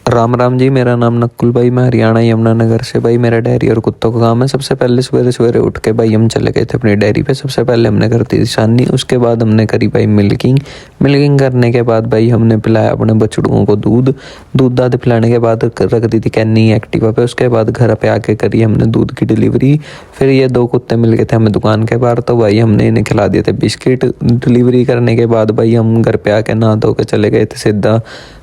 राम राम जी। मेरा नाम नकुल भाई, मैं हरियाणा यमुनानगर से। भाई मेरा डेयरी और कुत्तों का काम है। सबसे पहले सवेरे सवेरे उठ के भाई हम चले गए थे अपनी डेयरी पे। सबसे पहले हमने कर दी छाननी, उसके बाद हमने करी भाई मिल्किंग। मिल्किंग करने के बाद भाई हमने पिलाया अपने बछड़ुओं को दूध। दूध दाद पिलाने के बाद रख दी थी कैनी एक्टिवा पे। उसके बाद घर पे आके करी हमने दूध की डिलीवरी। फिर ये दो कुत्ते मिल गए थे हमें दुकान के बाहर, तो भाई हमने इन्हें खिला दिए थे बिस्किट। डिलीवरी करने के बाद भाई हम घर पे आके नहा धो के चले गए थे सीधा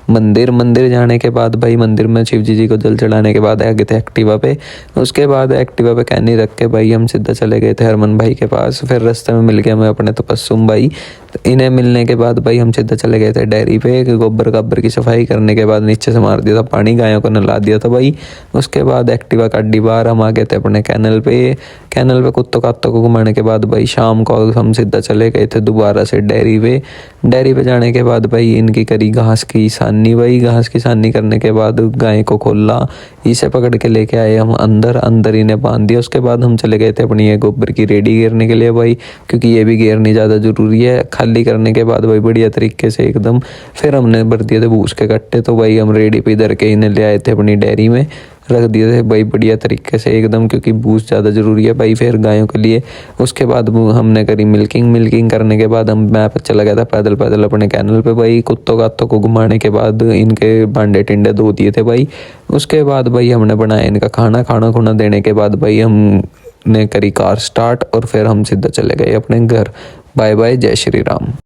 मंदिर जाने के बाद भाई मंदिर में शिव जी को जल चढ़ाने के बाद आ गए थे एक्टिवा पे। उसके बाद एक्टिवा पे कैनी रख के भाई हम सीधा चले गए थे हरमन भाई के पास। फिर रास्ते में मिल गया हमें अपने तपस्सुम भाई। तो इन्हें मिलने के बाद भाई हम सीधा चले गए थे डेयरी पे। गोबर की सफाई करने के बाद नीचे से मार दिया था पानी, गायों को नहला दिया था भाई। उसके बाद एक्टिवा का अड्डी बार हम आ गए थे अपने कैनल पे कुत्तों कात्तों को घुमाने के बाद भाई शाम को हम सीधा चले गए थे दोबारा से डेयरी पे जाने के बाद भाई इनकी करी घास की सानी। भाई घास की सानी करने के बाद गाय को खोला, इसे पकड़ के लेके आए हम अंदर इन्हें बांध दिया। उसके बाद हम चले गए थे अपनी ये गोबर की रेडी घेरने के लिए भाई, क्योंकि ये भी घेरनी ज़्यादा ज़रूरी है। खाली करने के बाद भाई बढ़िया तरीके से एकदम फिर हमने भर दिए थे भूस के कट्टे। तो भाई हम रेडी पे इधर के इन्हें ले आए थे अपनी डेयरी में, रख दिए थे भाई बढ़िया तरीके से एकदम, क्योंकि बूस्ट ज़्यादा ज़रूरी है भाई फिर गायों के लिए। उसके बाद हमने करी मिल्किंग करने के बाद हम मैं चला गया था पैदल अपने कैनल पे भाई। कुत्तों कात्तों को घुमाने के बाद इनके बांडे टिंडे धो दिए थे भाई। उसके बाद भाई हमने बनाया इनका खाना खुना देने के बाद भाई हमने करी कार स्टार्ट और फिर हम सीधा चले गए अपने घर। बाय बाय, जय श्री राम।